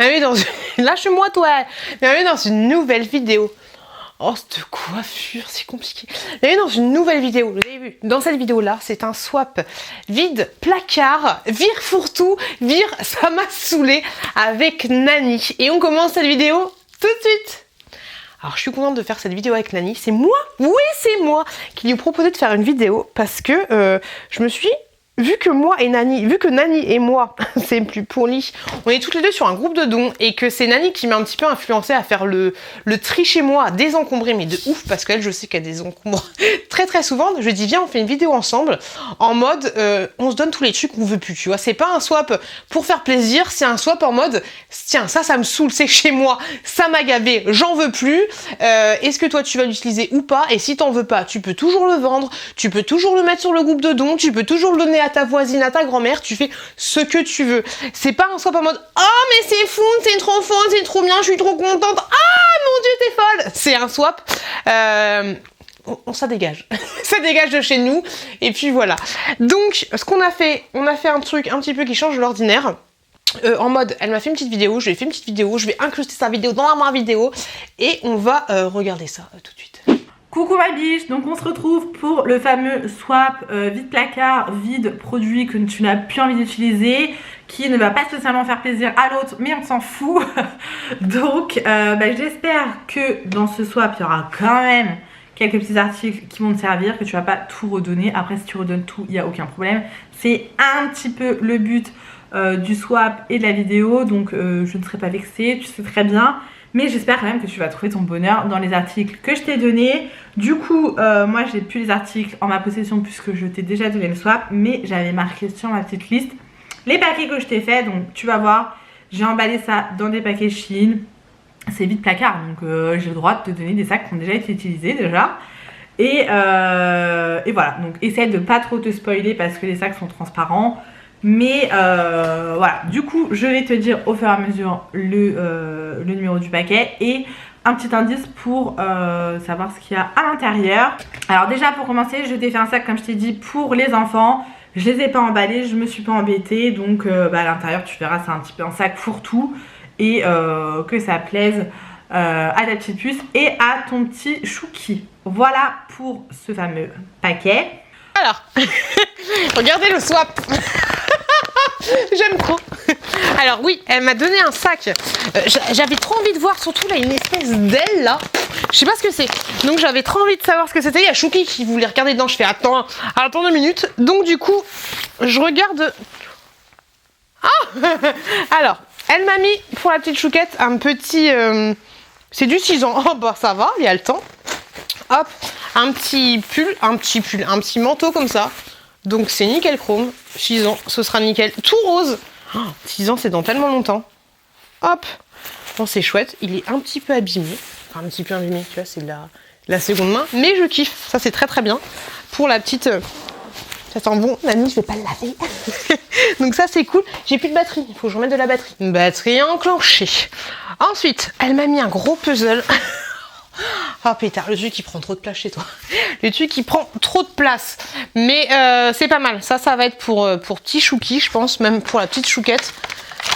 Bienvenue dans une... Lâche-moi toi. Bienvenue dans une nouvelle vidéo. Oh, cette coiffure, c'est compliqué. Bienvenue dans une nouvelle vidéo. Vous avez vu, dans cette vidéo-là, c'est un swap vide placard, vire fourre-tout, vire ça m'a saoulé avec Nani. Et on commence cette vidéo tout de suite. Alors, je suis contente de faire cette vidéo avec Nani. C'est moi, oui, c'est moi qui lui ai proposé de faire une vidéo parce que je me suis... Vu que Nani et moi, c'est plus poli, on est toutes les deux sur un groupe de dons et que c'est Nani qui m'a un petit peu influencé à faire le tri chez moi, à désencombrer, mais de ouf, parce qu'elle, je sais qu'elle désencombre très souvent. Je lui dis, viens, on fait une vidéo ensemble, en mode, on se donne tous les trucs qu'on veut plus, tu vois. C'est pas un swap pour faire plaisir, c'est un swap en mode, tiens, ça me saoule, c'est chez moi, ça m'a gavé, j'en veux plus, est-ce que toi tu vas l'utiliser ou pas? Et si t'en veux pas, tu peux toujours le vendre, tu peux toujours le mettre sur le groupe de dons, tu peux toujours le donner à ta voisine, à ta grand-mère, tu fais ce que tu veux. C'est pas un swap en mode oh mais c'est fou, c'est trop fun, c'est trop bien, je suis trop contente, ah mon dieu t'es folle. C'est un swap, ça dégage, ça dégage de chez nous et puis voilà. Donc ce qu'on a fait, on a fait un truc un petit peu qui change de l'ordinaire. En mode, elle m'a fait une petite vidéo, je lui ai fait une petite vidéo, je vais incruster sa vidéo dans ma vidéo et on va regarder ça tout de suite. Coucou ma biche, donc on se retrouve pour le fameux swap vide placard, vide produit que tu n'as plus envie d'utiliser, qui ne va pas spécialement faire plaisir à l'autre, mais on s'en fout. Donc j'espère que dans ce swap il y aura quand même quelques petits articles qui vont te servir, que tu vas pas tout redonner. Après si tu redonnes tout, il n'y a aucun problème. C'est un petit peu le but du swap et de la vidéo, donc je ne serai pas vexée, tu sais très bien. Mais j'espère quand même que tu vas trouver ton bonheur dans les articles que je t'ai donnés. Du coup, moi j'ai plus les articles en ma possession puisque je t'ai déjà donné le swap. Mais j'avais marqué sur ma petite liste les paquets que je t'ai fait. Donc tu vas voir, j'ai emballé ça dans des paquets Shein. C'est vide placard, donc j'ai le droit de te donner des sacs qui ont déjà été utilisés déjà. Et voilà, donc essaye de pas trop te spoiler parce que les sacs sont transparents. Mais voilà, du coup je vais te dire au fur et à mesure le numéro du paquet et un petit indice pour savoir ce qu'il y a à l'intérieur. Alors déjà pour commencer, je t'ai fait un sac comme je t'ai dit pour les enfants. Je les ai pas emballés, je me suis pas embêtée. Donc à l'intérieur tu verras, c'est un petit peu un sac fourre-tout. Et que ça plaise à ta petite puce et à ton petit chouki. Voilà pour ce fameux paquet. Alors, regardez le swap. J'aime trop. Alors oui, elle m'a donné un sac. J'avais trop envie de voir, surtout là, une espèce d'aile là. Je sais pas ce que c'est. Donc j'avais trop envie de savoir ce que c'était. Il y a Chouki qui voulait regarder dedans. Je fais attends 2 minutes. Donc du coup, je regarde. Ah. Alors, elle m'a mis pour la petite chouquette un petit. C'est du 6 ans. Oh bah ça va, il y a le temps. Hop, un petit manteau comme ça. Donc c'est nickel chrome, 6 ans, ce sera nickel, tout rose. Oh, 6 ans, c'est dans tellement longtemps. Hop, bon c'est chouette, il est un petit peu abîmé. Enfin un petit peu abîmé, tu vois, c'est de la seconde main. Mais je kiffe, ça c'est très bien. Pour la petite... Ça sent bon, Nani, je vais pas le laver. Donc ça c'est cool. J'ai plus de batterie, il faut que je remette de la batterie. Batterie enclenchée. Ensuite, elle m'a mis un gros puzzle. Oh pétard, le truc qui prend trop de place chez toi. Le truc qui prend trop de place. Mais c'est pas mal. Ça va être pour petit chouki, je pense. Même pour la petite chouquette.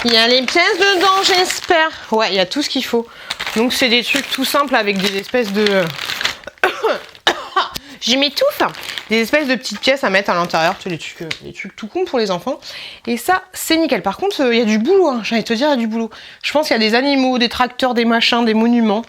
Il y a les pièces dedans, j'espère. Ouais, il y a tout ce qu'il faut. Donc c'est des trucs tout simples avec des espèces de... J'y m'étouffe. Des espèces de petites pièces à mettre à l'intérieur. Tu sais, les trucs tout cons pour les enfants. Et ça, c'est nickel. Par contre, il y a du boulot. Hein. J'allais te dire, il y a du boulot. Je pense qu'il y a des animaux, des tracteurs, des machins, des monuments.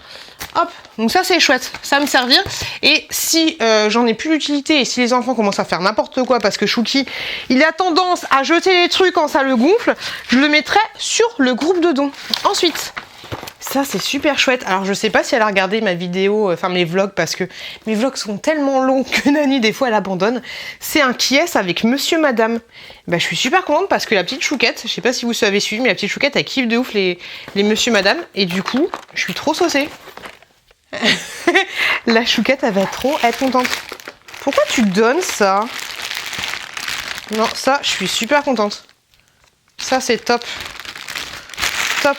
Hop, donc ça c'est chouette, ça va me servir. Et si j'en ai plus l'utilité et si les enfants commencent à faire n'importe quoi parce que Chouki, il a tendance à jeter les trucs quand ça le gonfle, je le mettrai sur le groupe de dons. Ensuite, ça c'est super chouette. Alors je sais pas si elle a regardé ma vidéo, enfin mes vlogs, parce que mes vlogs sont tellement longs que Nani des fois elle abandonne. C'est un Kies avec Monsieur Madame. Bah je suis super contente parce que la petite chouquette, je sais pas si vous savez suivi, mais la petite chouquette elle kiffe de ouf les Monsieur Madame. Et du coup, je suis trop saucée. La chouquette elle va trop être contente. Pourquoi tu donnes ça? Non, ça je suis super contente. Ça c'est top. Top.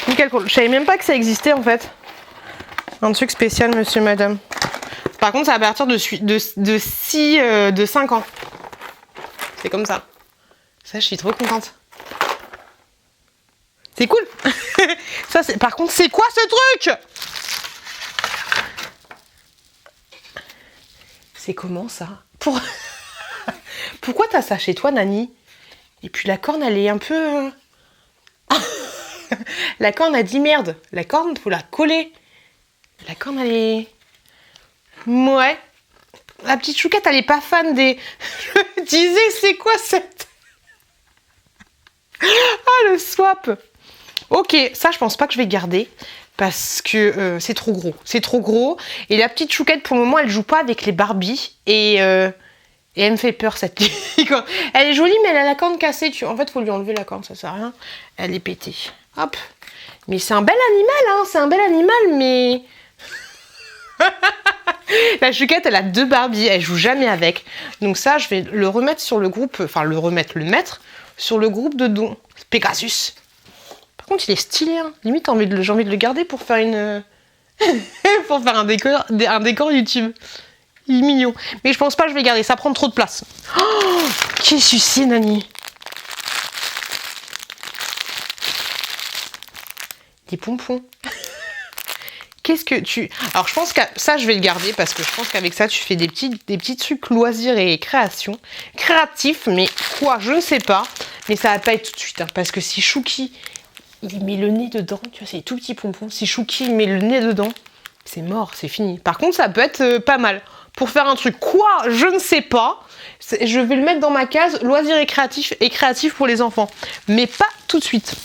Nickel cool. Je savais même pas que ça existait en fait. Un truc spécial Monsieur Madame. Par contre c'est à partir de 5 ans. C'est comme ça. Ça je suis trop contente. C'est cool. Ça, c'est... Par contre, c'est quoi ce truc? C'est comment ça? Pourquoi t'as ça chez toi, Nani? Et puis la corne, elle est un peu... La corne a dit merde. La corne, faut la coller. La corne, elle est... Ouais. La petite chouquette, elle est pas fan des... Je me disais, c'est quoi cette... Ah, le swap. Ok, ça, je pense pas que je vais garder. Parce que c'est trop gros. C'est trop gros. Et la petite chouquette, pour le moment, elle joue pas avec les Barbie. Et elle me fait peur, cette petite corne. Elle est jolie, mais elle a la corne cassée. En fait, faut lui enlever la corne, ça sert à rien. Elle est pétée. Hop. Mais c'est un bel animal, hein. C'est un bel animal, mais... La chouquette, elle a 2 Barbie. Elle joue jamais avec. Donc ça, je vais le remettre sur le groupe... Enfin, le mettre sur le groupe de dons. Pegasus. Par contre, il est stylé, hein. Limite, j'ai envie de le garder pour faire une... pour faire un décor YouTube. Il est mignon. Mais je pense pas que je vais garder. Ça prend trop de place. Oh, qu'est-ce que c'est, Nani? Des pompons. Qu'est-ce que tu... Alors, je pense que ça, je vais le garder parce que je pense qu'avec ça, tu fais des petits trucs loisirs et création. Créatifs, mais quoi, je ne sais pas. Mais ça va pas être tout de suite. Hein, parce que si Chouki, il met le nez dedans, tu vois, c'est des tout petits pompons. Si Chouki, il met le nez dedans, c'est mort, c'est fini. Par contre, ça peut être pas mal. Pour faire un truc, quoi, je ne sais pas. Je vais le mettre dans ma case loisirs et créatif pour les enfants. Mais pas tout de suite.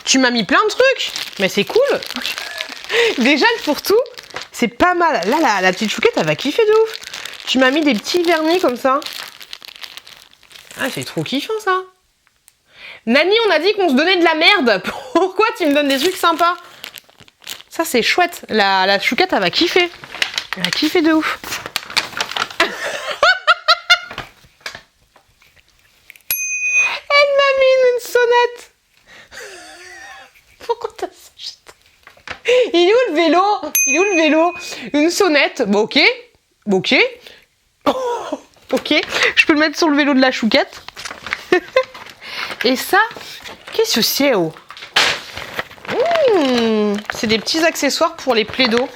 Tu m'as mis plein de trucs. Mais c'est cool. Déjà, pour tout, c'est pas mal. Là, la petite chouquette, elle va kiffer de ouf. Tu m'as mis des petits vernis comme ça. Ah, c'est trop kiffant, ça. Nani, on a dit qu'on se donnait de la merde. Pourquoi tu me donnes des trucs sympas? Ça, c'est chouette. La chouquette, elle va kiffer. Elle va kiffer de ouf. Elle m'a mis une sonnette. Pourquoi t'as ça? Il est où le vélo? Il est où le vélo? Une sonnette. Bon, ok. Ok. Ok. Je peux le mettre sur le vélo de la chouquette. Et ça, qu'est-ce que c'est, oh? C'est des petits accessoires pour les plaidos.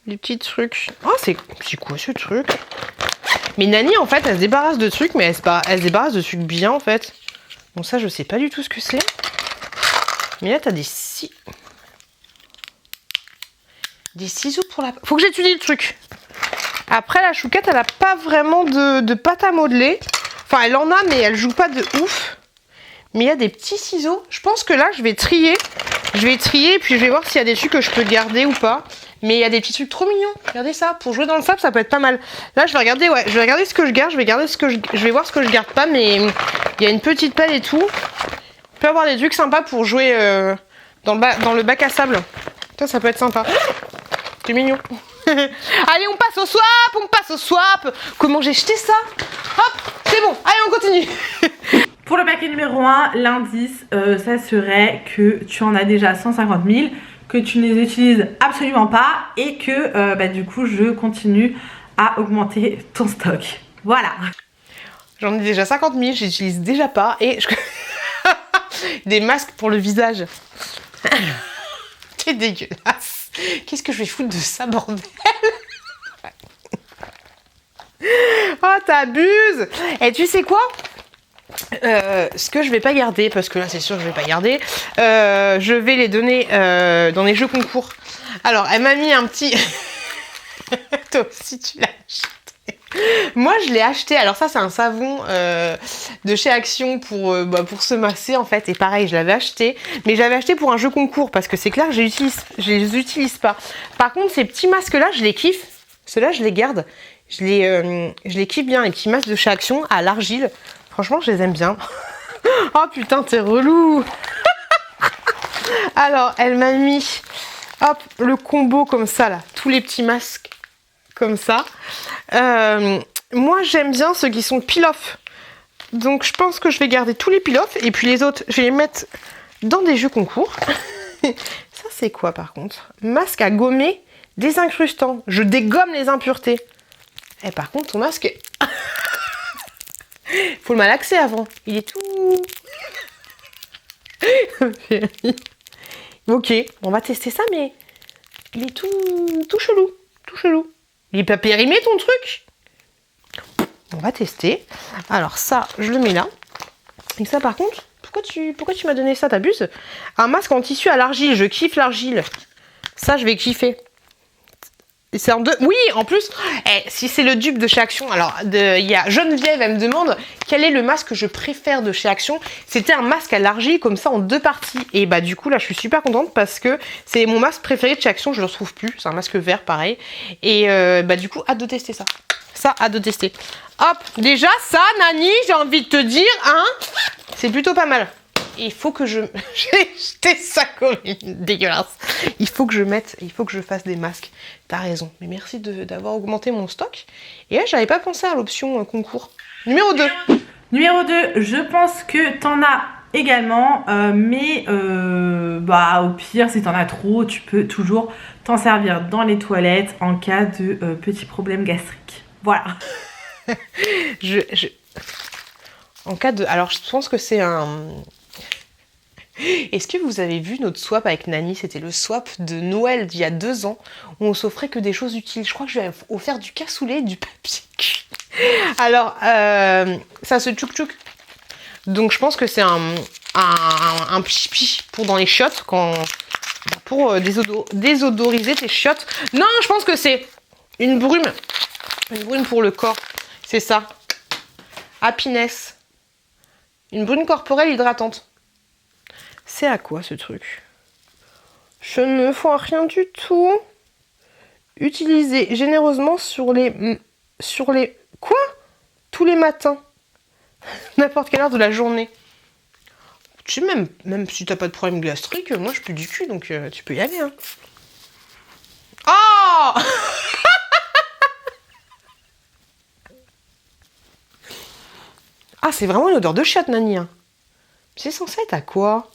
Des petits trucs. Oh, c'est quoi ce truc? Mais Nani, en fait, elle se débarrasse de trucs, mais elle se débarrasse de trucs bien, en fait. Bon, ça, je sais pas du tout ce que c'est. Mais là, t'as des ciseaux pour la... Faut que j'étudie le truc. Après, la chouquette, elle a pas vraiment de pâte à modeler. Enfin, elle en a, mais elle joue pas de ouf. Mais il y a des petits ciseaux. Je pense que là, je vais trier. Je vais trier et puis je vais voir s'il y a des trucs que je peux garder ou pas. Mais il y a des petits trucs trop mignons. Regardez ça. Pour jouer dans le sable, ça peut être pas mal. Là, je vais regarder, ouais. Je vais regarder ce que je garde. Je vais voir ce que je garde pas. Mais il y a une petite pelle et tout. Il peut y avoir des trucs sympas pour jouer dans le bac à sable. Ça peut être sympa. C'est mignon. Allez, on passe au swap. Comment j'ai jeté ça? Hop, c'est bon. Allez, on continue. Pour le paquet numéro 1, l'indice, ça serait que tu en as déjà 150 000, que tu ne les utilises absolument pas et que du coup, je continue à augmenter ton stock. Voilà. J'en ai déjà 50 000, j'utilise déjà pas et des masques pour le visage. C'est dégueulasse. Qu'est-ce que je vais foutre de ça, bordel? Oh, t'abuses. Et tu sais quoi? Ce que je vais pas garder, parce que là c'est sûr que je vais pas garder, je vais les donner dans les jeux concours. Alors elle m'a mis un petit... Toi aussi tu l'as acheté. Moi je l'ai acheté, alors ça c'est un savon de chez Action pour se masser en fait, et pareil je l'avais acheté, mais je l'avais acheté pour un jeu concours parce que c'est clair que je les utilise pas. Par contre ces petits masques là je les kiffe, ceux-là je les garde, je les kiffe bien, les petits masques de chez Action à l'argile. Franchement, je les aime bien. Oh putain, t'es relou. Alors, elle m'a mis, hop, le combo comme ça, là. Tous les petits masques comme ça. Moi, j'aime bien ceux qui sont peel-off. Donc, je pense que je vais garder tous les peel-off. Et puis les autres, je vais les mettre dans des jeux concours. Ça, c'est quoi, par contre? Masque à gommer désincrustant. Je dégomme les impuretés. Et par contre, ton masque... Faut le malaxer avant. Il est tout... Ok, on va tester ça, mais il est tout chelou. Tout chelou. Il est pas périmé ton truc? On va tester. Alors ça, je le mets là. Et ça par contre, pourquoi tu m'as donné ça? T'abuses? Un masque en tissu à l'argile, je kiffe l'argile. Ça, je vais kiffer. Et c'est en deux. Oui, en plus, si c'est le dupe de chez Action, alors il y a Geneviève, elle me demande quel est le masque que je préfère de chez Action. C'était un masque à l'argile comme ça en 2 parties. Et bah du coup là je suis super contente parce que c'est mon masque préféré de chez Action, je le retrouve plus. C'est un masque vert pareil. Et bah du coup hâte de tester ça. Ça, hâte de tester. Hop, déjà ça, Nani, j'ai envie de te dire, hein, c'est plutôt pas mal. Il faut que je... J'ai jeté ça comme une dégueulasse. Il faut que je fasse des masques. T'as raison. Mais merci d'avoir augmenté mon stock. Et là, j'avais pas pensé à l'option concours. Numéro 2. Numéro 2, je pense que t'en as également. Mais au pire, si t'en as trop, tu peux toujours t'en servir dans les toilettes en cas de petits problèmes gastriques. Voilà. En cas de... Alors, je pense que c'est un... Est-ce que vous avez vu notre swap avec Nani? C'était le swap de Noël d'il y a 2 ans où on s'offrait que des choses utiles. Je crois que je lui ai offert du cassoulet et du papier cul. Alors, ça se tchouk-tchouk. Donc je pense que c'est un pipi pour dans les chiottes pour désodoriser tes chiottes. Non, je pense que c'est une brume. Une brume pour le corps. C'est ça. Happiness. Une brume corporelle hydratante. C'est à quoi ce truc? Je ne vois rien du tout. Utilisez généreusement sur les... Quoi? Tous les matins. N'importe quelle heure de la journée. Tu sais, même si t'as pas de problème gastrique, moi je pue du cul, donc tu peux y aller. Hein. Oh Ah, c'est vraiment une odeur de chatte, Nani. Hein. C'est censé être à quoi?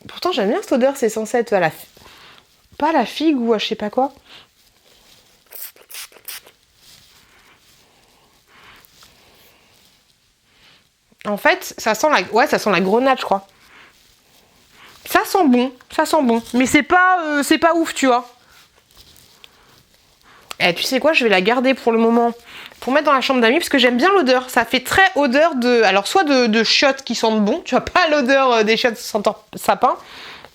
Pourtant, j'aime bien cette odeur, c'est censé être à la... Pas à la figue ou à je sais pas quoi. En fait, ça sent la... Ouais, ça sent la grenade, je crois. Ça sent bon, ça sent bon. Mais c'est pas ouf, tu vois. Tu sais quoi, je vais la garder pour le moment. Pour mettre dans la chambre d'amis, parce que j'aime bien l'odeur. Ça fait très odeur de... Alors, soit de chiottes qui sentent bon. Tu vois, pas l'odeur des chiottes sentant sapin.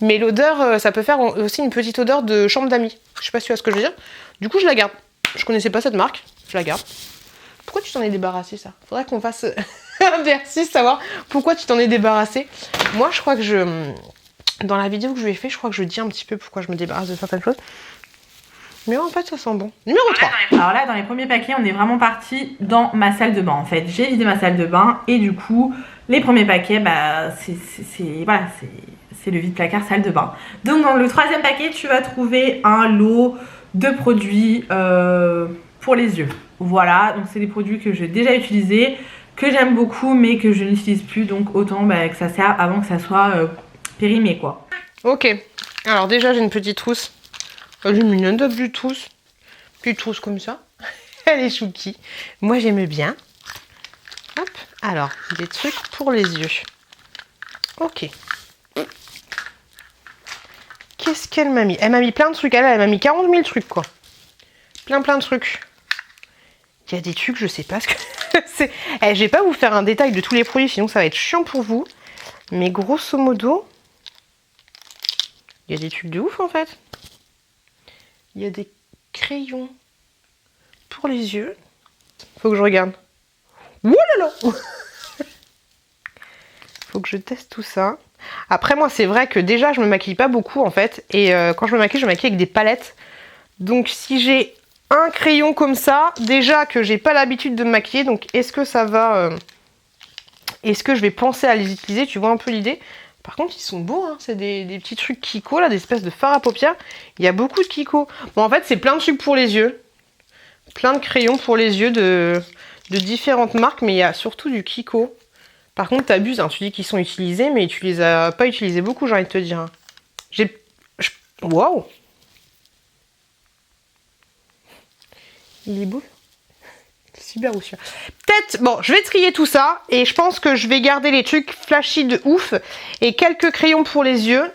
Mais l'odeur, ça peut faire aussi une petite odeur de chambre d'amis. Je sais pas si tu vois ce que je veux dire. Du coup, je la garde. Je connaissais pas cette marque. Je la garde. Pourquoi tu t'en es débarrassé, ça? Faudrait qu'on fasse un versus, savoir pourquoi tu t'en es débarrassé. Moi, je crois que dans la vidéo que je lui ai fait, je crois que je dis un petit peu pourquoi je me débarrasse de certaines choses. Mais en fait, ça sent bon. Numéro 3. Alors là, dans les premiers paquets, on est vraiment parti dans ma salle de bain. En fait, j'ai vidé ma salle de bain et du coup, les premiers paquets, bah, c'est le vide-placard salle de bain. Donc, dans le 3e paquet, tu vas trouver un lot de produits pour les yeux. Voilà, donc c'est des produits que j'ai déjà utilisés, que j'aime beaucoup, mais que je n'utilise plus. Donc, autant que ça serve avant que ça soit périmé, quoi. Ok. Alors déjà, j'ai une petite trousse. Elle est mignonne, de petite trousse. Petite trousse comme ça. Elle est chouki. Moi, j'aime bien. Hop. Alors, des trucs pour les yeux. Ok. Qu'est-ce qu'elle m'a mis? Elle m'a mis plein de trucs. Elle m'a mis 40 000 trucs, quoi. Plein de trucs. Il y a des trucs, je sais pas ce que c'est. Je vais pas vous faire un détail de tous les produits, sinon ça va être chiant pour vous. Mais grosso modo, il y a des trucs de ouf, en fait. Il y a des crayons pour les yeux. Faut que je regarde. Ouh là là. Faut que je teste tout ça. Après, moi, c'est vrai que déjà, je me maquille pas beaucoup, en fait. Et quand je me maquille avec des palettes. Donc, si j'ai un crayon comme ça, déjà que j'ai pas l'habitude de me maquiller, donc est-ce que ça va... est-ce que je vais penser à les utiliser? Tu vois un peu l'idée? Par contre, ils sont beaux, hein. C'est des petits trucs Kiko, là, des espèces de fard à paupières. Il y a beaucoup de Kiko. Bon, en fait, c'est plein de trucs pour les yeux. Plein de crayons pour les yeux de différentes marques, mais il y a surtout du Kiko. Par contre, t'abuses, hein. Tu dis qu'ils sont utilisés, mais tu les as pas utilisés beaucoup, j'ai envie de te dire. Hein. Waouh! Il est beau. Cyber ou celui-là. Peut-être, bon, je vais trier tout ça. Et je pense que je vais garder les trucs flashy de ouf. Et quelques crayons pour les yeux.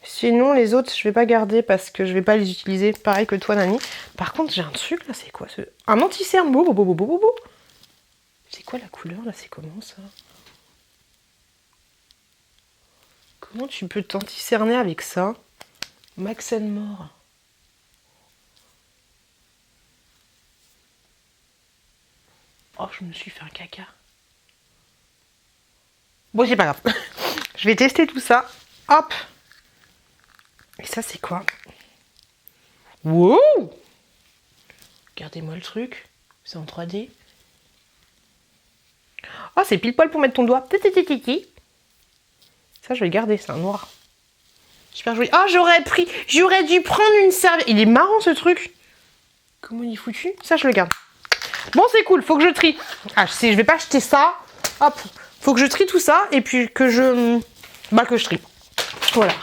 Sinon, les autres, je vais pas garder parce que je vais pas les utiliser. Pareil que toi, Nani. Par contre, j'ai un truc, là, c'est quoi ce... Un anti-cerne. C'est quoi la couleur, là? C'est comment, ça? Comment tu peux t'anti-cerner avec ça? Max More. Oh, je me suis fait un caca. Bon, c'est pas grave. Je vais tester tout ça. Hop. Et ça, c'est quoi? Wow! Regardez-moi le truc. C'est en 3D. Oh, c'est pile poil pour mettre ton doigt. Ça, je vais le garder. C'est un noir. Super joli. Oh, j'aurais dû prendre une serviette. Il est marrant, ce truc. Comment il est foutu? Ça, je le garde. Bon, c'est cool. Faut que je trie. Ah, je vais pas acheter ça. Hop. Faut que je trie tout ça. Et puis que je trie. Voilà.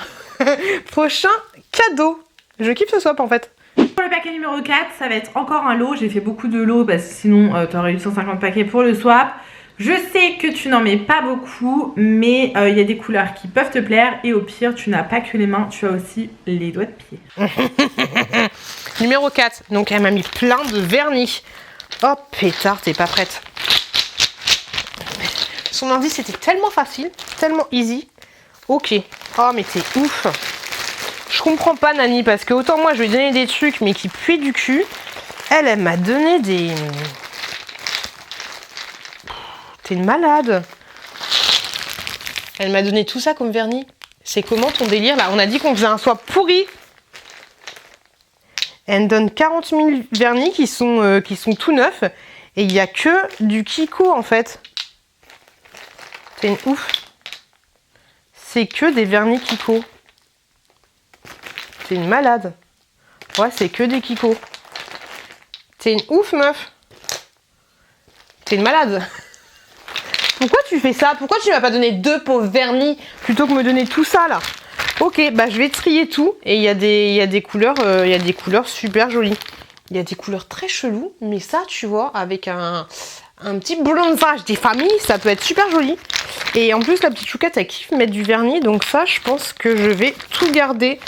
Prochain cadeau. Je kiffe ce swap en fait. Pour le paquet numéro 4, ça va être encore un lot. J'ai fait beaucoup de lots parce que sinon t'aurais eu 150 paquets pour le swap. Je sais que tu n'en mets pas beaucoup, mais il y a des couleurs qui peuvent te plaire. Et au pire, tu n'as pas que les mains, tu as aussi les doigts de pied. Numéro 4. Donc elle m'a mis plein de vernis. Oh pétard, t'es pas prête. Son indice c'était tellement facile, tellement easy. Ok. Oh mais t'es ouf. Je comprends pas Nani parce que autant moi je lui ai donné des trucs mais qui puent du cul. Elle m'a donné des... T'es une malade. Elle m'a donné tout ça comme vernis. C'est comment ton délire là? On a dit qu'on faisait un swap pourri. Elle me donne 40 000 vernis qui sont tout neufs. Et il n'y a que du Kiko en fait. C'est une ouf. C'est que des vernis Kiko. T'es une malade. Ouais, c'est que des Kiko. T'es une ouf, meuf. T'es une malade. Pourquoi tu fais ça? Pourquoi tu m'as pas donné 2 pauvres vernis plutôt que me donner tout ça, là? Ok, bah je vais trier tout. Et il y a des couleurs super jolies. Il y a des couleurs très cheloues. Mais ça, tu vois, avec un petit bronzage des familles, ça peut être super joli. Et en plus, la petite chouquette, elle kiffe mettre du vernis. Donc ça, je pense que je vais tout garder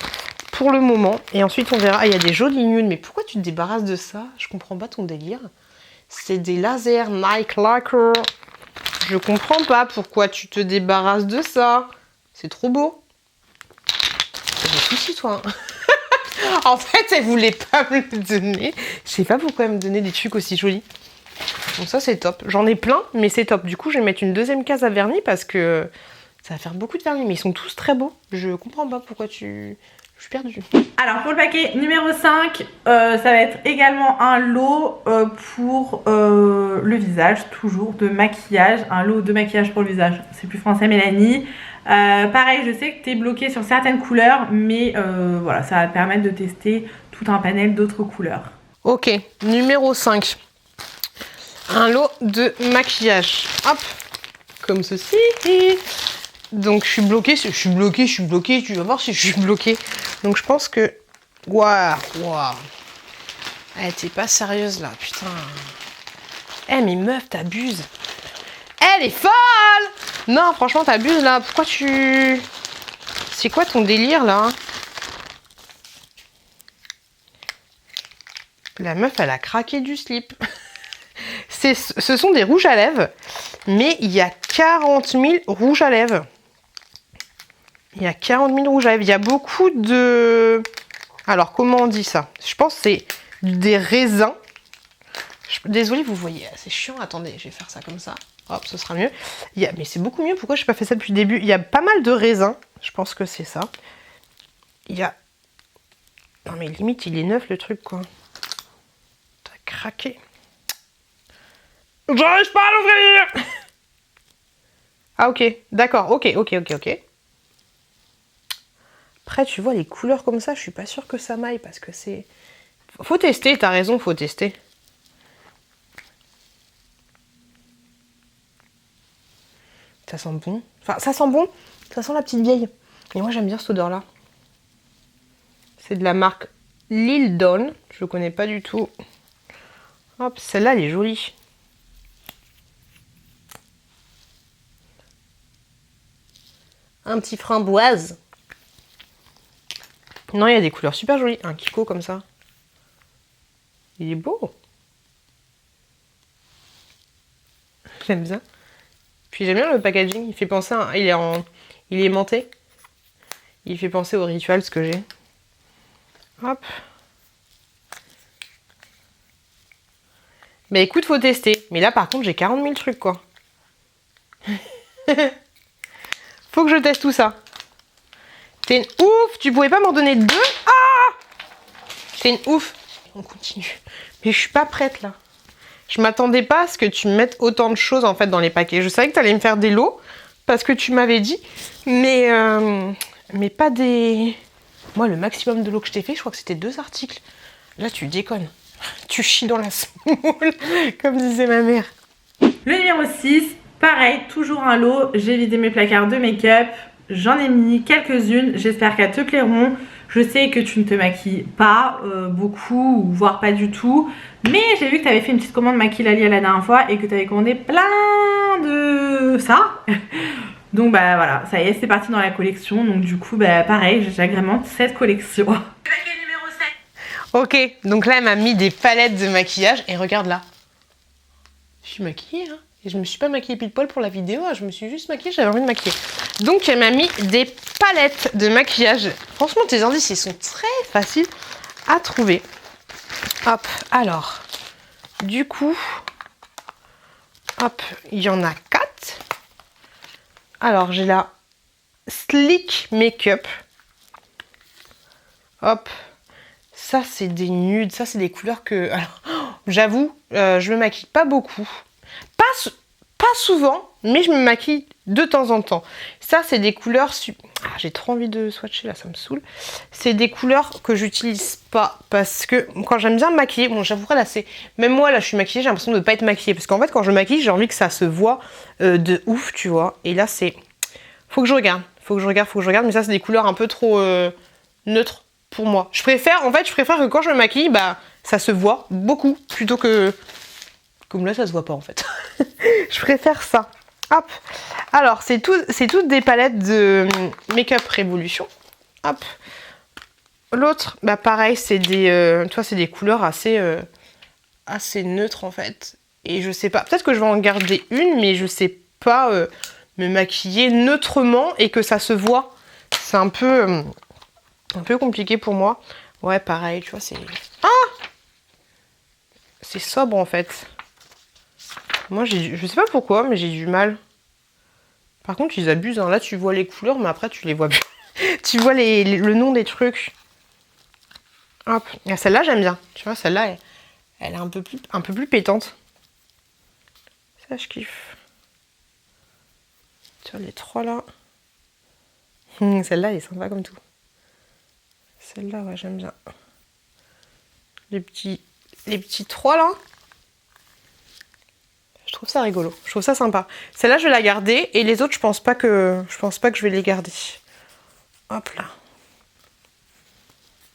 pour le moment. Et ensuite, on verra. Ah, il y a des jolis nudes. Mais pourquoi tu te débarrasses de ça? Je comprends pas ton délire. C'est des lasers Nike Lacquer. Je comprends pas pourquoi tu te débarrasses de ça. C'est trop beau. T'as des soucis, toi. Hein. En fait, elle voulait pas me le donner. Je sais pas pourquoi elle me donnait des trucs aussi jolis. Donc ça, c'est top. J'en ai plein, mais c'est top. Du coup, je vais mettre une deuxième case à vernis parce que ça va faire beaucoup de vernis. Mais ils sont tous très beaux. Je comprends pas pourquoi tu... Je suis perdue. Alors, pour le paquet numéro 5, ça va être également un lot pour le visage, toujours de maquillage. Un lot de maquillage pour le visage. C'est plus français, Mélanie. Pareil, je sais que tu es bloqué sur certaines couleurs, mais voilà, ça va te permettre de tester tout un panel d'autres couleurs. Ok, numéro 5. Un lot de maquillage. Hop, comme ceci. Donc je suis bloquée, tu vas voir si je suis bloquée. Donc je pense que... Waouh. Eh, t'es pas sérieuse là, putain. Eh mais meuf, t'abuses. Elle est folle. Non, franchement, t'abuses là. Pourquoi tu... C'est quoi ton délire là? La meuf, elle a craqué du slip. Ce sont des rouges à lèvres. Mais il y a 40 000 rouges à lèvres. Il y a 40 000 rouges à lèvres. Il y a beaucoup de... Alors, comment on dit ça? Je pense que c'est des raisins. Désolée, vous voyez, c'est chiant. Attendez, je vais faire ça comme ça. Hop, ce sera mieux. Mais c'est beaucoup mieux. Pourquoi je n'ai pas fait ça depuis le début? Il y a pas mal de raisins. Je pense que c'est ça. Il y a... Non, mais limite, il est neuf, le truc, quoi. T'as craqué. J'arrive pas à l'ouvrir. Ah, ok. D'accord. Ok. Après, tu vois, les couleurs comme ça, je suis pas sûre que ça m'aille parce que c'est... Faut tester, t'as raison, faut tester. Ça sent bon. Enfin, ça sent bon. Ça sent la petite vieille. Et moi, j'aime bien cette odeur-là. C'est de la marque Lil Dawn. Je connais pas du tout. Hop, celle-là, elle est jolie. Un petit framboise. Non, il y a des couleurs super jolies. Un Kiko comme ça. Il est beau. J'aime bien. Puis j'aime bien le packaging. Il fait penser à... Il est aimanté. Il fait penser au rituel, ce que j'ai. Hop. Bah écoute, faut tester. Mais là, par contre, j'ai 40 000 trucs, quoi. Faut que je teste tout ça. T'es une ouf. Tu pouvais pas m'en donner 2? Ah! T'es une ouf. On continue. Mais je suis pas prête, là. Je m'attendais pas à ce que tu me mettes autant de choses, en fait, dans les paquets. Je savais que t'allais me faire des lots, parce que tu m'avais dit. Mais pas des... Moi, le maximum de lots que je t'ai fait, je crois que c'était 2 articles. Là, tu déconnes. Tu chies dans la semoule, comme disait ma mère. Le numéro 6, pareil, toujours un lot. J'ai vidé mes placards de make-up. J'en ai mis quelques-unes. J'espère qu'elles te plairont. Je sais que tu ne te maquilles pas beaucoup, ou voire pas du tout. Mais j'ai vu que tu avais fait une petite commande Maquillali la dernière fois et que tu avais commandé plein de ça. Donc bah voilà, ça y est, c'est parti dans la collection. Donc du coup, bah pareil, j'agrémente cette collection. Paquet numéro 7. Ok, donc là, elle m'a mis des palettes de maquillage. Et regarde là. Je suis maquillée, hein. Et je me suis pas maquillée pile poil pour la vidéo. Je me suis juste maquillée, j'avais envie de maquiller. Donc, elle m'a mis des palettes de maquillage. Franchement, tes indices, ils sont très faciles à trouver. Hop, alors. Du coup, hop, il y en a 4. Alors, j'ai la Sleek Makeup. Hop. Ça, c'est des nudes. Ça, c'est des couleurs que... Alors, j'avoue, je me maquille pas beaucoup. Pas souvent, mais je me maquille de temps en temps. Ça, c'est des couleurs... Ah, j'ai trop envie de swatcher, là, ça me saoule. C'est des couleurs que j'utilise pas. Parce que quand j'aime bien me maquiller... Bon, j'avouerai, là, c'est... Même moi, là, je suis maquillée, j'ai l'impression de ne pas être maquillée. Parce qu'en fait, quand je me maquille, j'ai envie que ça se voit de ouf, tu vois. Et là, c'est... Faut que je regarde. Mais ça, c'est des couleurs un peu trop neutres pour moi. Je préfère que quand je me maquille, bah, ça se voit beaucoup plutôt que... Comme là, ça se voit pas, en fait. Je préfère ça. Hop. Alors, c'est toutes des palettes de Make-up Révolution. Hop. L'autre, bah pareil, c'est des... tu vois, c'est des couleurs assez neutres, en fait. Et je sais pas... Peut-être que je vais en garder une, mais je sais pas me maquiller neutrement et que ça se voit. C'est un peu compliqué pour moi. Ouais, pareil, tu vois, c'est... Ah! C'est sobre, en fait. Moi, je sais pas pourquoi, mais j'ai du mal. Par contre, ils abusent. Hein. Là, tu vois les couleurs, mais après, tu les vois plus. Tu vois le nom des trucs. Hop. Celle-là, j'aime bien. Tu vois, celle-là, elle est un peu plus pétante. Ça, je kiffe. Tu vois, les 3 là. Celle-là, elle est sympa comme tout. Celle-là, ouais, j'aime bien. Les petits 3 là. Je trouve ça rigolo, je trouve ça sympa. Celle-là, je vais la garder et les autres, je pense pas que je vais les garder. Hop là.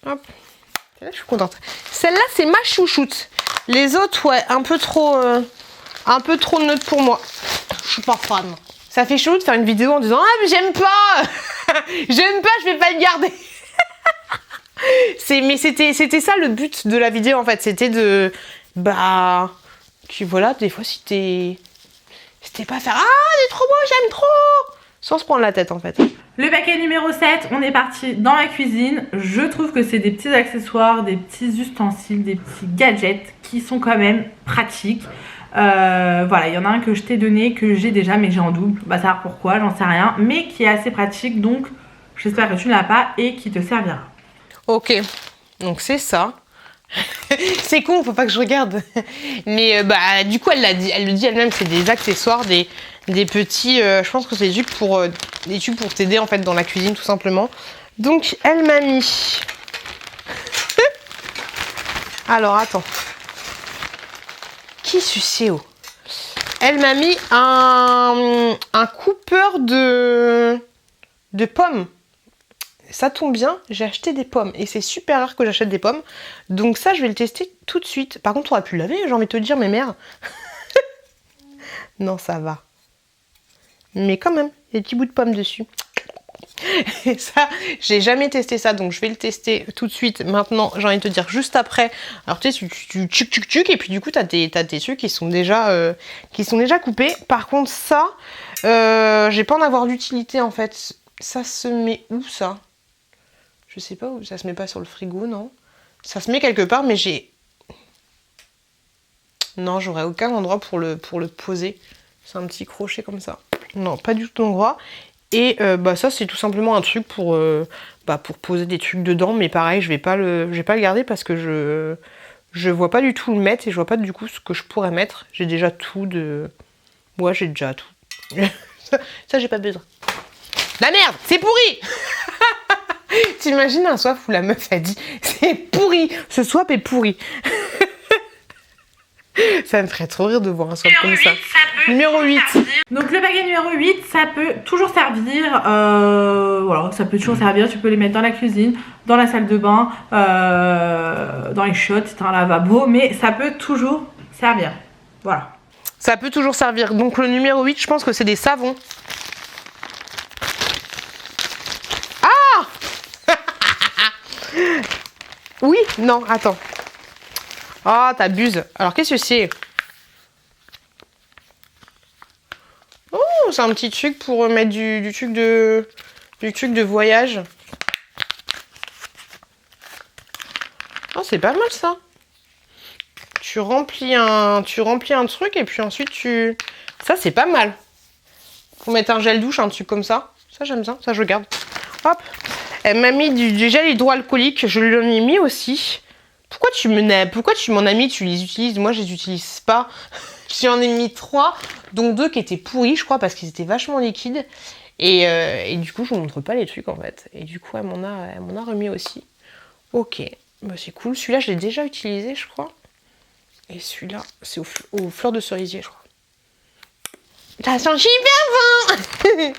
Hop. Celle-là, je suis contente. Celle-là, c'est ma chouchoute. Les autres, ouais, un peu trop neutre pour moi. Je suis pas fan. Ça fait chelou de faire une vidéo en disant ah mais j'aime pas, je vais pas le garder. Mais c'était ça le but de la vidéo en fait, c'était de que voilà, des fois si t'es pas faire ah c'est trop beau, j'aime trop, sans se prendre la tête en fait. Le paquet numéro 7, on est parti dans la cuisine. Je trouve que c'est des petits accessoires, des petits ustensiles, des petits gadgets qui sont quand même pratiques. Voilà, il y en a un que je t'ai donné, que j'ai déjà mais j'ai en double, bah savoir pourquoi, j'en sais rien, mais qui est assez pratique, donc j'espère que tu ne l'as pas et qui te servira. Ok, donc c'est ça. C'est con, faut pas que je regarde. Mais du coup, elle le dit elle-même, c'est des accessoires, des petits. Je pense que c'est des tubes pour t'aider en fait dans la cuisine, tout simplement. Donc, elle m'a mis. Alors, attends. Qui sucéo? Elle m'a mis un coupeur de pommes. ça tombe bien, j'ai acheté des pommes. Et c'est super rare que j'achète des pommes. Donc ça, je vais le tester tout de suite. Par contre, on aurait pu le laver, j'ai envie de te dire, mais merde. Non, ça va. Mais quand même, il y a des petits bouts de pommes dessus. Et ça, j'ai jamais testé ça, donc je vais le tester tout de suite. Maintenant, j'ai envie de te dire juste après. Alors tu sais, tu tchuc, et puis du coup, t'as des trucs qui sont déjà coupés. Par contre, ça, j'ai pas en avoir l'utilité en fait. Ça se met où ça? Je sais pas où. Ça se met pas sur le frigo, non? Ça se met quelque part, mais j'ai... Non, j'aurais aucun endroit pour le poser. C'est un petit crochet comme ça. Non, pas du tout d'endroit. Et ça, c'est tout simplement un truc pour poser des trucs dedans. Mais pareil, je vais pas le garder parce que je vois pas du tout le mettre et je vois pas du coup ce que je pourrais mettre. J'ai déjà tout de... Ouais, j'ai déjà tout. ça j'ai pas besoin. La merde, c'est pourri. T'imagines un swap où la meuf a dit c'est pourri, ce swap est pourri. Ça me ferait trop rire de voir un swap comme ça. Numéro 8. Donc le baguette numéro 8, ça peut toujours servir. Voilà, ça peut toujours servir. Tu peux les mettre dans la cuisine, dans la salle de bain, dans les chiottes, c'est un lavabo, mais ça peut toujours servir. Voilà. Ça peut toujours servir. Donc le numéro 8, je pense que c'est des savons. Oui, non, attends. Ah, t'abuses. Alors, qu'est-ce que c'est? Oh, c'est un petit truc pour mettre du truc de voyage. Oh, c'est pas mal ça. Tu remplis un truc et puis ensuite tu... Ça, c'est pas mal. Faut mettre un gel douche, un truc comme ça. Ça, j'aime bien. Ça, je garde. Hop. Elle m'a mis du gel hydroalcoolique. Je lui en ai mis aussi. Pourquoi tu m'en as mis? Tu les utilises? Moi, je les utilise pas. J'en ai mis 3, dont 2 qui étaient pourris, je crois, parce qu'ils étaient vachement liquides. Et du coup, je vous montre pas les trucs, en fait. Et du coup, elle m'en a remis aussi. Ok. Bah, c'est cool. Celui-là, je l'ai déjà utilisé, je crois. Et celui-là, c'est aux fleurs de cerisier, je crois. Ça sent super bon.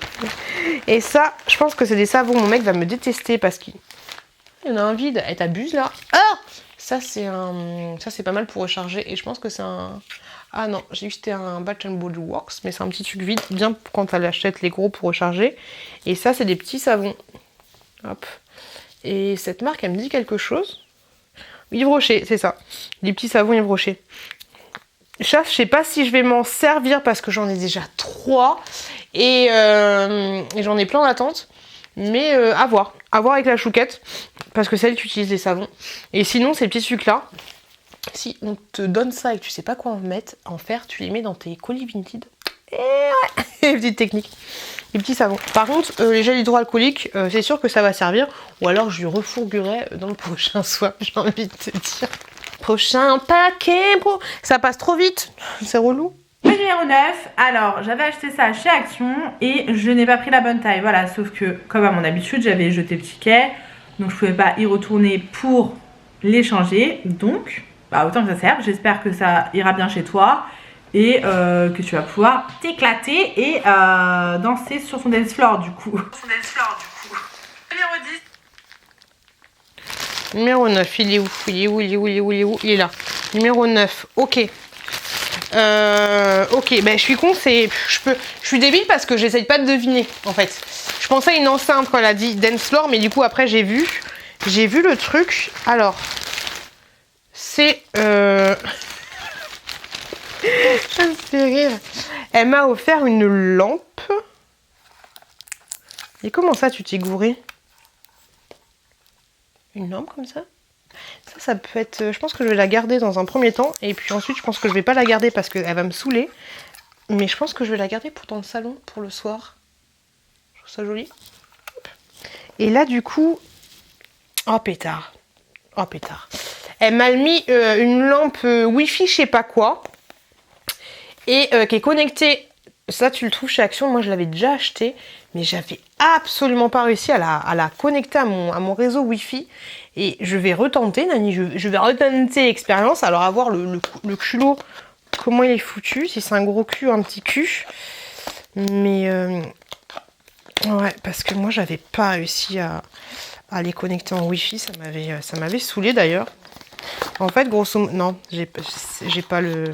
Et ça, je pense que c'est des savons. Mon mec va me détester parce qu'il y en a un vide. Elle t'abuse, là. Ah! Ça, c'est pas mal pour recharger. Et je pense que c'est un... Ah non, j'ai vu que c'était un Bath & Body Works, mais c'est un petit truc vide, bien quand elle achète les gros pour recharger. Et ça, c'est des petits savons. Hop. Et cette marque, elle me dit quelque chose. Yves Rocher, c'est ça. Des petits savons Yves Rocher. Ça, je sais pas si je vais m'en servir parce que j'en ai déjà 3. Et j'en ai plein d'attente. Mais à voir. À voir avec la chouquette. Parce que c'est elle qui utilise les savons. Et sinon, ces petits trucs-là, si on te donne ça et que tu sais pas quoi en faire, tu les mets dans tes colis Vinted. Et ouais, petite technique. Les petits savons. Par contre, les gels hydroalcooliques, c'est sûr que ça va servir. Ou alors je lui refourguerai dans le prochain swap, j'ai envie de te dire. Prochain paquet, bro. Ça passe trop vite. C'est relou. Le numéro 9, alors j'avais acheté ça chez Action et je n'ai pas pris la bonne taille. Voilà, sauf que comme à mon habitude, j'avais jeté le ticket. Donc je pouvais pas y retourner pour l'échanger. Donc, autant que ça serve. J'espère que ça ira bien chez toi. Et que tu vas pouvoir t'éclater et danser sur son dance floor du coup. Numéro 10. Numéro 9, il est où? Il est là. Numéro 9, ok. Ok, ben je suis con, je suis débile parce que j'essaye pas de deviner en fait. Je pensais à une enceinte quand elle a dit dance floor, mais du coup après j'ai vu le truc. Alors, c'est ça me fait rire. Elle m'a offert une lampe. Et comment ça tu t'es gouré? Une lampe comme ça? Ça peut être... Je pense que je vais la garder dans un premier temps. Et puis ensuite, je pense que je vais pas la garder parce qu'elle va me saouler. Mais je pense que je vais la garder dans le salon pour le soir. Je trouve ça joli. Et là, du coup... Oh, pétard. Oh, pétard. Elle m'a mis une lampe Wi-Fi, je sais pas quoi. Et qui est connectée... Ça, tu le trouves chez Action. Moi, je l'avais déjà acheté. Mais j'avais absolument pas réussi à la connecter à mon réseau Wi-Fi. Et je vais retenter, Nani, je vais retenter l'expérience. Alors, à voir le culot, comment il est foutu. Si c'est un gros cul ou un petit cul. Mais Ouais, parce que moi, j'avais pas réussi à les connecter en Wi-Fi. Ça m'avait saoulé d'ailleurs. En fait, grosso modo... Non, j'ai pas le...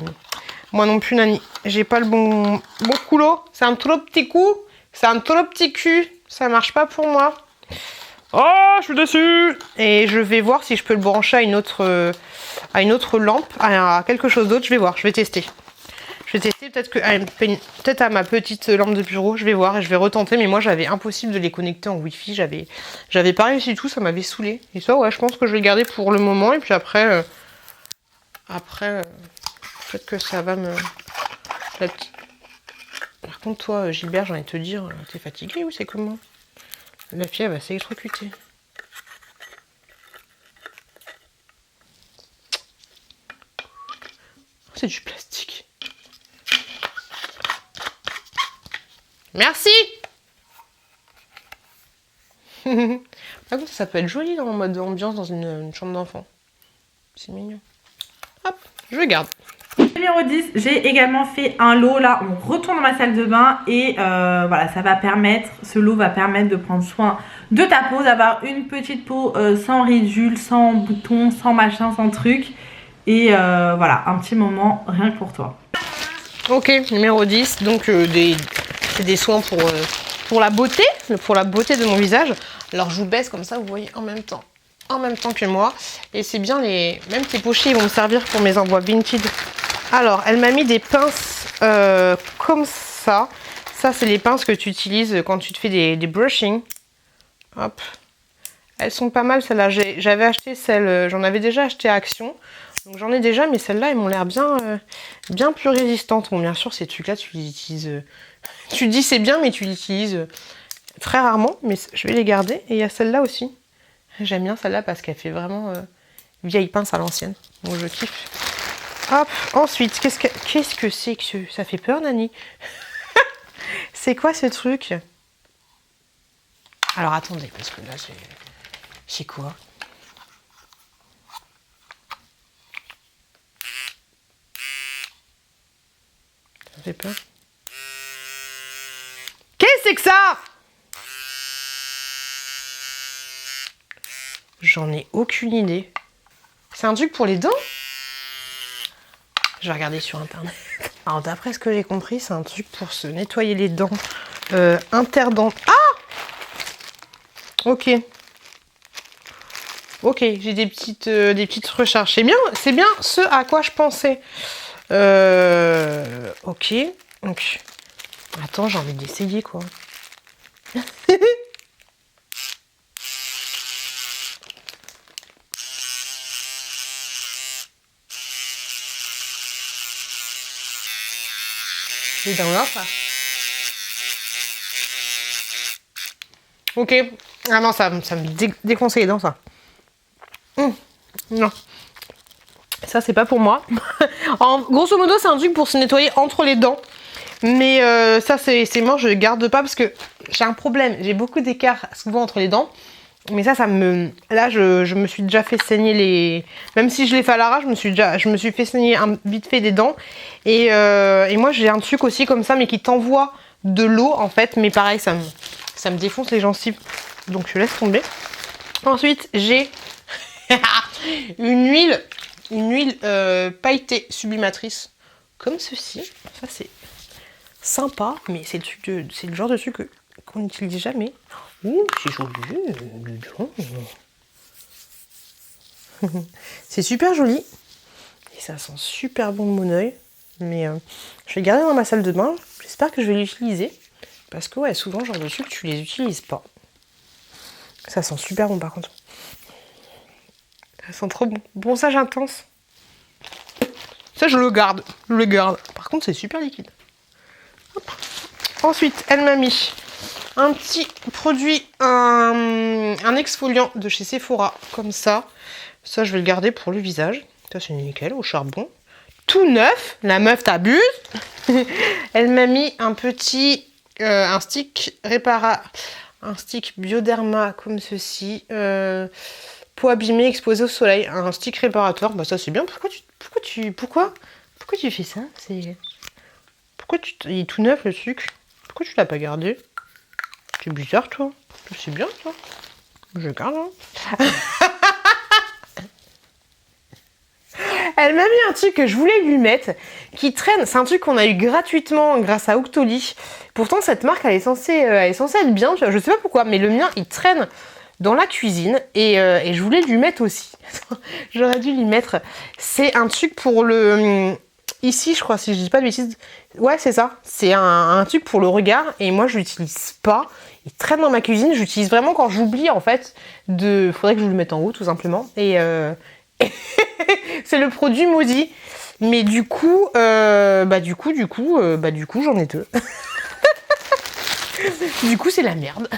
Moi non plus, Nani. J'ai pas le bon coulo. C'est un trop petit coup. C'est un trop petit cul. Ça marche pas pour moi. Oh, je suis déçue. Et je vais voir si je peux le brancher à une autre lampe, à quelque chose d'autre. Je vais voir, je vais tester. Je vais tester peut-être à ma petite lampe de bureau. Je vais voir et je vais retenter. Mais moi, j'avais impossible de les connecter en Wi-Fi. J'avais pas réussi du tout. Ça m'avait saoulé. Et ça, ouais, je pense que je vais le garder pour le moment. Et puis après, peut-être que ça va me... Par contre, toi, Gilbert, j'ai envie de te dire, t'es fatigué ou c'est comment? La fille, elle va s'électrocuter. C'est du plastique. Merci. Par contre, ça peut être joli dans le mode ambiance dans une chambre d'enfant. C'est mignon. Hop, je garde. Numéro 10, j'ai également fait un lot. Là, on retourne dans ma salle de bain et voilà, ce lot va permettre de prendre soin de ta peau, d'avoir une petite peau sans ridules, sans boutons, sans machin, sans truc. Et voilà, un petit moment rien que pour toi. Ok, numéro 10, donc c'est des soins pour la beauté de mon visage. Alors je vous baisse comme ça, vous voyez en même temps que moi. Et c'est bien, même tes pochets, ils vont me servir pour mes envois Vinted. Alors, elle m'a mis des pinces comme ça. Ça, c'est les pinces que tu utilises quand tu te fais des brushing. Hop. Elles sont pas mal, celles-là. J'avais acheté celles, j'en avais déjà acheté à Action. Donc j'en ai déjà, mais celles-là, elles m'ont l'air bien plus résistantes. Bon, bien sûr, ces trucs-là, tu les utilises... tu te dis c'est bien, mais tu l'utilises très rarement. Mais je vais les garder. Et il y a celle-là aussi. J'aime bien celle-là parce qu'elle fait vraiment vieille pince à l'ancienne. Donc je kiffe. Hop, ensuite, qu'est-ce que c'est que ça fait peur, Nani? C'est quoi ce truc? Alors attendez, parce que là, c'est quoi? Ça fait peur. Qu'est-ce que c'est que ça? J'en ai aucune idée. C'est un truc pour les dents? Je vais regarder sur internet. Alors d'après ce que j'ai compris, c'est un truc pour se nettoyer les dents interdents. Ah! Ok. Ok, j'ai des petites recherches. C'est bien ce à quoi je pensais. Ok. Donc, attends, j'ai envie d'essayer quoi. C'est dans l'offre. Ok. Ah non, ça me déconseille les dents, ça. Non. Ça, c'est pas pour moi. Grosso modo, c'est un truc pour se nettoyer entre les dents. Mais ça, c'est mort, je garde pas parce que j'ai un problème. J'ai beaucoup d'écart souvent entre les dents. Mais ça Là, je me suis déjà fait saigner les... Même si je l'ai fait à l'arrache, je me suis fait saigner vite fait des dents. Et moi, j'ai un truc aussi comme ça, mais qui t'envoie de l'eau, en fait. Mais pareil, ça me défonce les gencives. Donc, je laisse tomber. Ensuite, j'ai une huile pailletée sublimatrice. Comme ceci. Ça, c'est sympa. Mais c'est le genre de truc qu'on n'utilise jamais. Ouh, c'est joli. C'est super joli. Et ça sent super bon de mon oeil. Mais je vais le garder dans ma salle de bain. J'espère que je vais l'utiliser. Parce que ouais, souvent, genre de trucs, tu les utilises pas. Ça sent super bon par contre. Ça sent trop bon. Bronzage intense. Ça, je le garde. Par contre, c'est super liquide. Hop. Ensuite, elle m'a mis un petit produit, un exfoliant de chez Sephora, comme ça. Ça, je vais le garder pour le visage. Ça, c'est nickel, au charbon. Tout neuf. La meuf t'abuse. Elle m'a mis un petit, un stick Bioderma comme ceci. Peau abîmée, exposée au soleil. Un stick réparateur. Bah ça, c'est bien. Pourquoi tu fais ça? Il est tout neuf, le truc. Pourquoi tu l'as pas gardé? C'est bizarre, toi. C'est bien, toi. Je garde, hein. Elle m'a mis un truc que je voulais lui mettre, qui traîne. C'est un truc qu'on a eu gratuitement grâce à Octoly. Pourtant, cette marque, elle est censée être bien. Je sais pas pourquoi, mais le mien, il traîne dans la cuisine. Et je voulais lui mettre aussi. J'aurais dû lui mettre. C'est un truc pour le... Ici, je crois, si je dis pas de bêtises. Ouais, c'est ça. C'est un truc pour le regard. Et moi, je l'utilise pas. Il traîne dans ma cuisine. J'utilise vraiment quand j'oublie, en fait. Faudrait que je le mette en haut, tout simplement. Et... c'est le produit maudit. Mais du coup, j'en ai deux. Du coup, c'est la merde.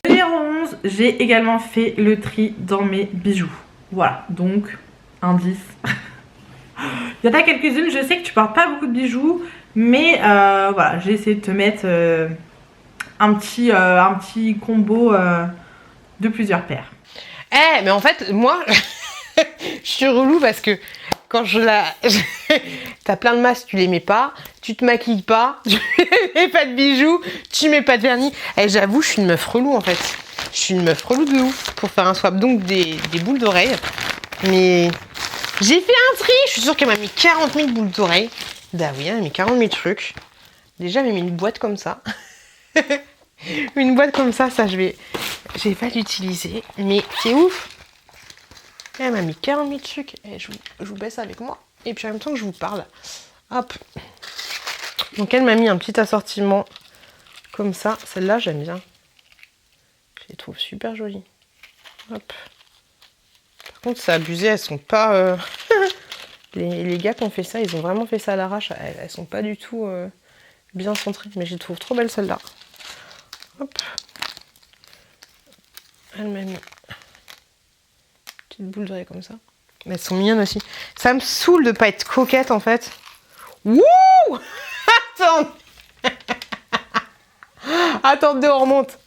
Numéro 11, j'ai également fait le tri dans mes bijoux. Voilà, donc, indice. Il y en a quelques-unes, je sais que tu portes pas beaucoup de bijoux, mais voilà, j'ai essayé de te mettre un petit combo de plusieurs paires. Mais en fait, moi, je suis relou parce que quand t'as plein de masques, tu les mets pas, tu te maquilles pas, tu mets pas de bijoux, tu mets pas de vernis. J'avoue, je suis une meuf relou en fait. Je suis une meuf relou de ouf pour faire un swap. Donc des boules d'oreilles. Mais j'ai fait un tri, je suis sûre qu'elle m'a mis 40 000 boules d'oreilles. Bah oui, elle m'a mis 40 000 trucs. Déjà, elle m'a mis une boîte comme ça. Une boîte comme ça, j'ai pas l'utiliser. Mais c'est ouf. Elle m'a mis 40 000 trucs. Je vous baisse avec moi. Et puis en même temps que je vous parle. Hop. Donc elle m'a mis un petit assortiment comme ça. Celle-là, j'aime bien. Je les trouve super jolies. Hop. Par contre, c'est abusé. Elles sont pas... les gars qui ont fait ça, ils ont vraiment fait ça à l'arrache. Elles sont pas du tout bien centrées. Mais je les trouve trop belles, celles-là. Hop. Elle m'a mis... petite boule d'oreille comme ça. Mais elles sont mignonnes aussi. Ça me saoule de pas être coquette en fait. Wouh. Attends. Attendez, on remonte.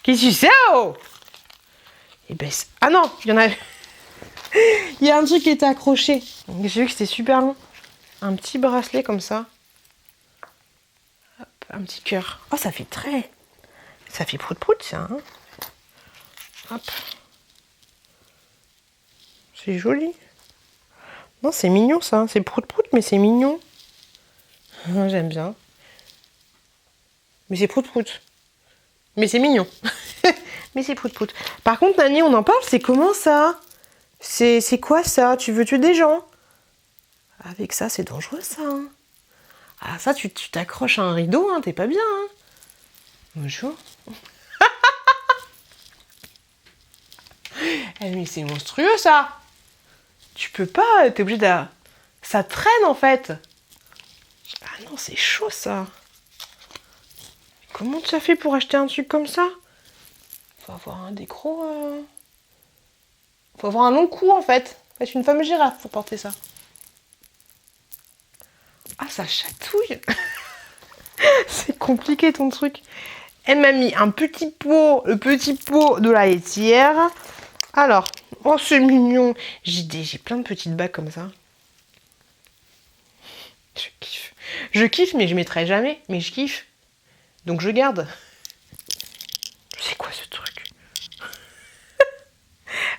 Qu'est-ce que c'est? Et ben, ah non, il y en a. Il y a un truc qui était accroché. J'ai vu que c'était super long. Un petit bracelet comme ça. Hop, un petit cœur. Oh, ça fait très... Ça fait prout-prout, ça. Hein. Hop. C'est joli. Non, c'est mignon, ça. C'est prout-prout, mais c'est mignon. J'aime bien. Mais c'est prout-prout. Mais c'est mignon. Mais c'est prout-prout. Par contre, Nani, on en parle, c'est comment ça? C'est quoi ça? Tu veux tuer des gens? Avec ça, c'est dangereux, ça. Hein. Ah, ça, tu t'accroches à un rideau, hein, t'es pas bien. Hein. Bonjour. Mais c'est monstrueux, ça. Tu peux pas, t'es obligé de... Ça traîne, en fait. Ah non, c'est chaud, ça. Comment tu as fait pour acheter un truc comme ça? Faut avoir un décro... Faut avoir un long cou, en fait. Faut être une femme girafe pour porter ça. Ah, ça chatouille. C'est compliqué, ton truc. Elle m'a mis un petit pot, le petit pot de la laitière. Alors, oh, c'est mignon. J'ai plein de petites bagues comme ça. Je kiffe. Je kiffe, mais je mettrai jamais. Mais je kiffe. Donc je garde. C'est quoi ce truc?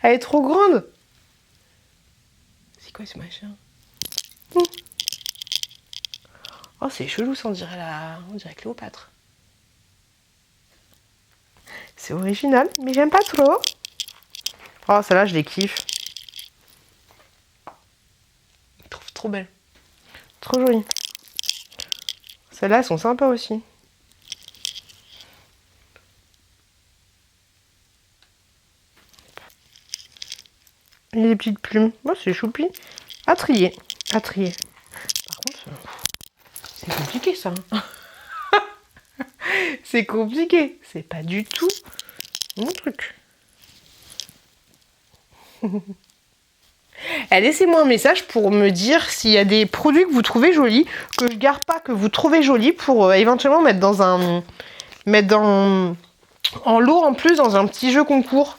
Elle est trop grande. C'est quoi ce machin? Oh, c'est chelou, ça, on dirait Cléopâtre. C'est original, mais j'aime pas trop. Oh, celle-là, je les kiffe. Je trouve trop belle. Trop jolie. Celles-là, elles sont sympas aussi. Et des petites plumes. Oh, c'est choupi. À trier. À trier. Par contre, c'est compliqué, ça. C'est compliqué. C'est pas du tout mon truc. Laissez-moi un message pour me dire s'il y a des produits que vous trouvez jolis, que je garde pas, que vous trouvez jolis, pour éventuellement mettre en lot en plus dans un petit jeu concours.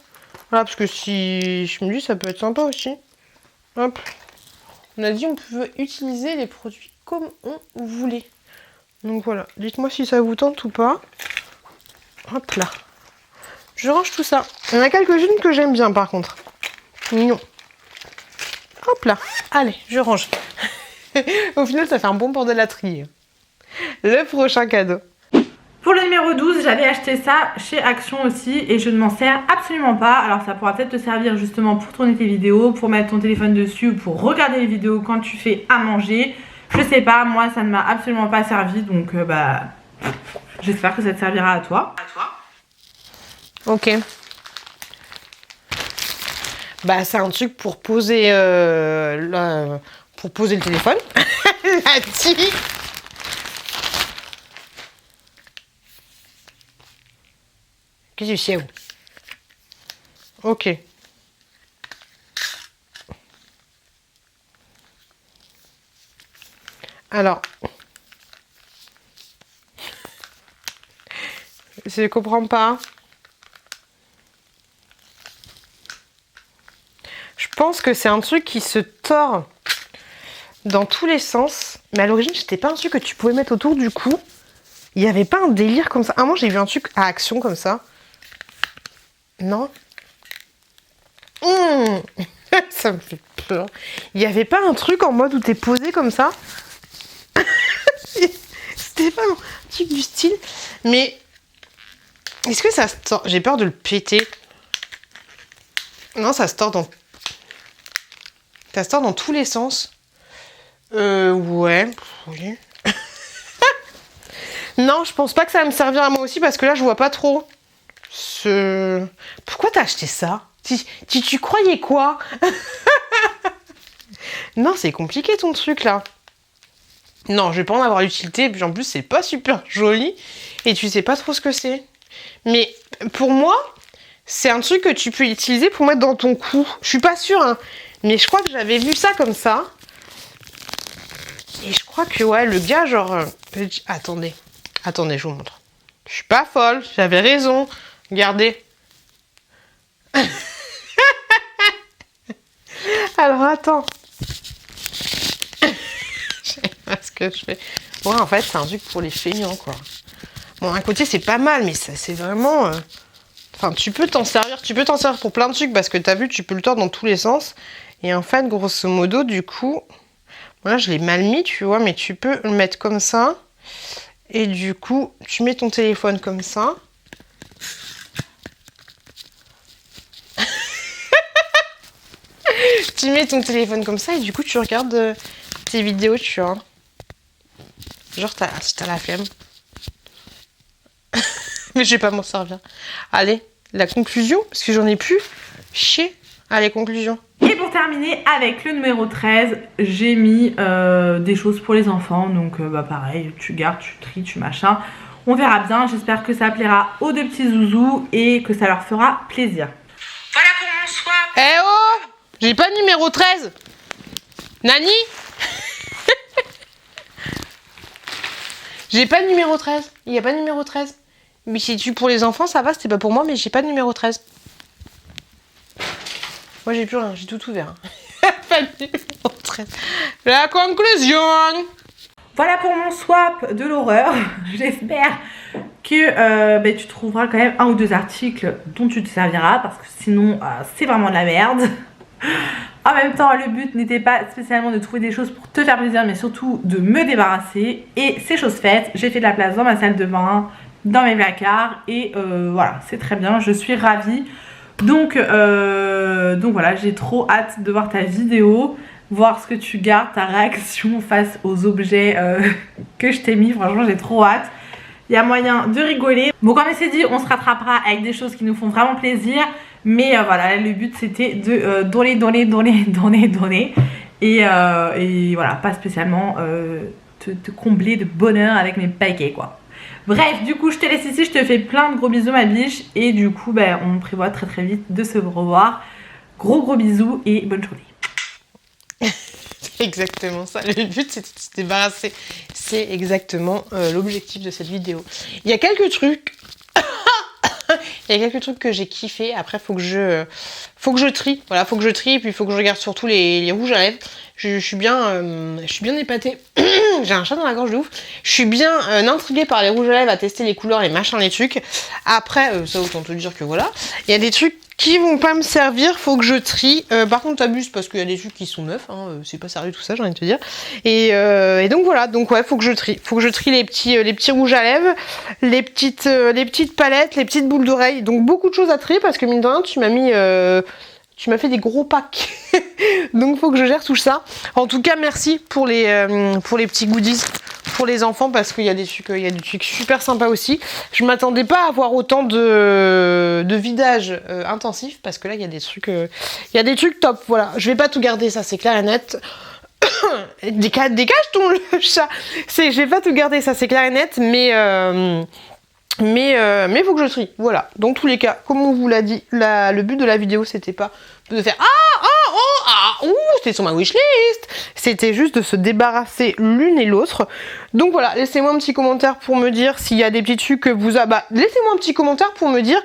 Voilà, parce que si je me dis ça peut être sympa aussi. Hop. On a dit on peut utiliser les produits comme on voulait. Donc voilà, dites-moi si ça vous tente ou pas. Hop là. Je range tout ça. Il y en a quelques-unes que j'aime bien par contre. Non. Hop là. Allez, je range. Au final, ça fait un bon bordel à trier. Le prochain cadeau. Pour le numéro 12, j'avais acheté ça chez Action aussi et je ne m'en sers absolument pas. Alors ça pourra peut-être te servir justement pour tourner tes vidéos, pour mettre ton téléphone dessus ou pour regarder les vidéos quand tu fais à manger. Je sais pas, moi ça ne m'a absolument pas servi, donc j'espère que ça te servira à toi. Ok. Bah c'est un truc pour poser pour poser le téléphone. La tique. Qu'est-ce que c'est où? Ok. Alors, je comprends pas. Je pense que c'est un truc qui se tord dans tous les sens. Mais à l'origine, c'était pas un truc que tu pouvais mettre autour du cou. Il n'y avait pas un délire comme ça. Ah, moi, j'ai vu un truc à Action comme ça. Non. Ça me fait peur. Il n'y avait pas un truc en mode où t'es posé comme ça. C'était pas un truc du style. Mais est-ce que ça se tord? J'ai peur de le péter. Non, ça se tord dans... Ça se tord dans tous les sens. Ouais. Oui. Non, je pense pas que ça va me servir à moi aussi parce que là, je vois pas trop. Pourquoi t'as acheté ça? Tu croyais quoi? Non, c'est compliqué ton truc là. Non, je vais pas en avoir l'utilité. Puis en plus, c'est pas super joli. Et tu sais pas trop ce que c'est. Mais pour moi, c'est un truc que tu peux utiliser pour mettre dans ton cou. Je suis pas sûre, hein. Mais je crois que j'avais vu ça comme ça. Et je crois que, ouais, le gars, genre... Attendez, je vous montre. Je suis pas folle, j'avais raison. Regardez. Alors, attends. Je sais pas ce que je fais. Ouais, en fait, c'est un truc pour les feignants, quoi. Bon, d'un côté, c'est pas mal, mais ça, c'est vraiment... Enfin, tu peux t'en servir pour plein de trucs, parce que t'as vu, tu peux le tordre dans tous les sens. Et en fait, grosso modo, du coup... Voilà, je l'ai mal mis, tu vois, mais tu peux le mettre comme ça. Et du coup, tu mets ton téléphone comme ça. Tu mets ton téléphone comme ça et du coup, tu regardes tes vidéos, tu vois. Genre, si t'as la flemme. Mais je vais pas m'en servir. Allez, la conclusion, parce que j'en ai plus. Chier. Allez, conclusion. Et pour terminer avec le numéro 13, j'ai mis des choses pour les enfants. Donc pareil, tu gardes, tu tries, tu machin. On verra bien, j'espère que ça plaira aux deux petits zouzous et que ça leur fera plaisir. Voilà pour mon swap. Eh oh, j'ai pas de numéro 13. Nani. J'ai pas de numéro 13. Il y a pas de numéro 13. Mais si tu pour les enfants, ça va, c'était pas pour moi, mais j'ai pas de numéro 13. Moi, j'ai plus rien, j'ai tout ouvert. Pas de numéro 13. La conclusion. Voilà pour mon swap de l'horreur. J'espère que tu trouveras quand même un ou deux articles dont tu te serviras, parce que sinon, c'est vraiment de la merde. En même temps, le but n'était pas spécialement de trouver des choses pour te faire plaisir, mais surtout de me débarrasser. Et c'est chose faite. J'ai fait de la place dans ma salle de bain, dans mes placards. Et voilà, c'est très bien. Je suis ravie. Donc voilà, j'ai trop hâte de voir ta vidéo, voir ce que tu gardes, ta réaction face aux objets que je t'ai mis. Franchement, j'ai trop hâte. Il y a moyen de rigoler. Bon, comme c'est dit, on se rattrapera avec des choses qui nous font vraiment plaisir. Mais voilà, le but c'était de donner. Et voilà, pas spécialement te combler de bonheur avec mes paquets, quoi. Bref, du coup, je te laisse ici. Je te fais plein de gros bisous, ma biche. Et du coup, on prévoit très très vite de se revoir. Gros bisous et bonne journée. C'est exactement ça. Le but, c'est de se débarrasser. C'est exactement l'objectif de cette vidéo. Il y a quelques trucs Il y a quelques trucs que j'ai kiffé. Après, faut que je trie. Voilà, faut que je trie. Et puis, il faut que je regarde surtout les rouges à lèvres. Je suis bien épatée. J'ai un chat dans la gorge de ouf. Je suis bien intriguée par les rouges à lèvres, à tester les couleurs, les machins, les trucs. Après, ça autant te dire que voilà. Il y a des trucs qui vont pas me servir, faut que je trie. Par contre, t'abuses parce qu'il y a des trucs qui sont neufs, hein, c'est pas sérieux tout ça, j'ai envie de te dire. Et donc voilà, donc ouais, faut que je trie. Faut que je trie les petits rouges à lèvres, les petites palettes, les petites boules d'oreilles. Donc beaucoup de choses à trier parce que mine de rien, tu m'as fait des gros packs. Donc faut que je gère tout ça. En tout cas, merci pour les petits goodies pour les enfants parce qu'il y a des trucs super sympas aussi. Je m'attendais pas à avoir autant de vidage intensif parce que là il y a des trucs top. Voilà, je vais pas tout garder, ça c'est clair et net. Dégage ton le chat. Je vais pas tout garder, ça c'est clair et net, mais faut que je trie. Voilà. Dans tous les cas, comme on vous l'a dit, le but de la vidéo c'était pas de faire c'était sur ma wishlist. C'était juste de se débarrasser l'une et l'autre. Donc voilà, laissez-moi un petit commentaire pour me dire s'il y a des petits trucs que vous avez. Laissez-moi un petit commentaire pour me dire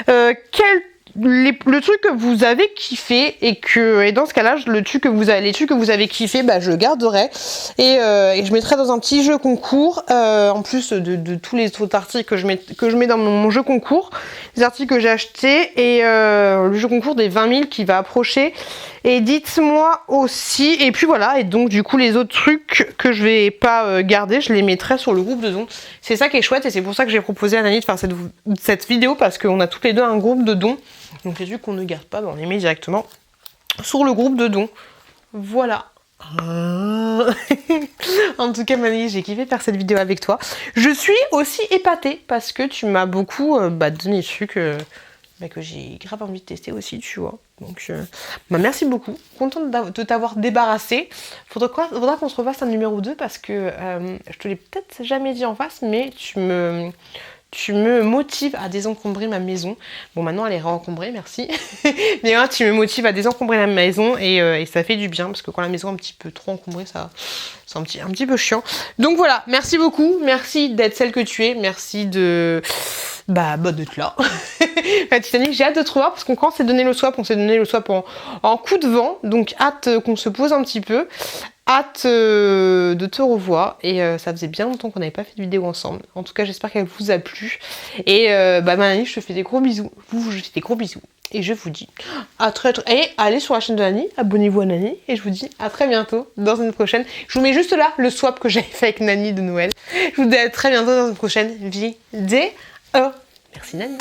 le truc que vous avez kiffé et dans ce cas-là, les trucs que vous avez kiffé, je garderai et je mettrai dans un petit jeu concours en plus de tous les autres articles que je mets dans mon jeu concours, les articles que j'ai achetés et le jeu concours des 20 000 qui va approcher. Et dites-moi aussi, et puis voilà, et donc du coup les autres trucs que je vais pas garder, je les mettrai sur le groupe de dons. C'est ça qui est chouette et c'est pour ça que j'ai proposé à Nani de faire cette vidéo parce qu'on a toutes les deux un groupe de dons. Donc les trucs qu'on ne garde pas, on les met directement sur le groupe de dons. Voilà. En tout cas Mani, j'ai kiffé faire cette vidéo avec toi. Je suis aussi épatée parce que tu m'as beaucoup donné des trucs que j'ai grave envie de tester aussi, tu vois. Donc merci beaucoup, contente de t'avoir débarrassé. Faudra qu'on se refasse un numéro 2 parce que je te l'ai peut-être jamais dit en face, mais tu me motives à désencombrer ma maison. Bon, maintenant elle est réencombrée, merci. Mais tu me motives à désencombrer la maison et ça fait du bien parce que quand la maison est un petit peu trop encombrée, c'est un petit peu chiant. Donc voilà, merci beaucoup, merci d'être celle que tu es, merci d'être là. Titanic, j'ai hâte de te revoir parce qu'on quand on s'est donné le swap, en coup de vent, donc hâte qu'on se pose un petit peu. Hâte de te revoir et ça faisait bien longtemps qu'on n'avait pas fait de vidéo ensemble. En tout cas, j'espère qu'elle vous a plu. Et Nani, je te fais des gros bisous. Je fais des gros bisous. Et je vous dis à très très... Et allez sur la chaîne de Nani, abonnez-vous à Nani. Et je vous dis à très bientôt dans une prochaine. Je vous mets juste là le swap que j'avais fait avec Nani de Noël. Je vous dis à très bientôt dans une prochaine vidéo. Merci Nani.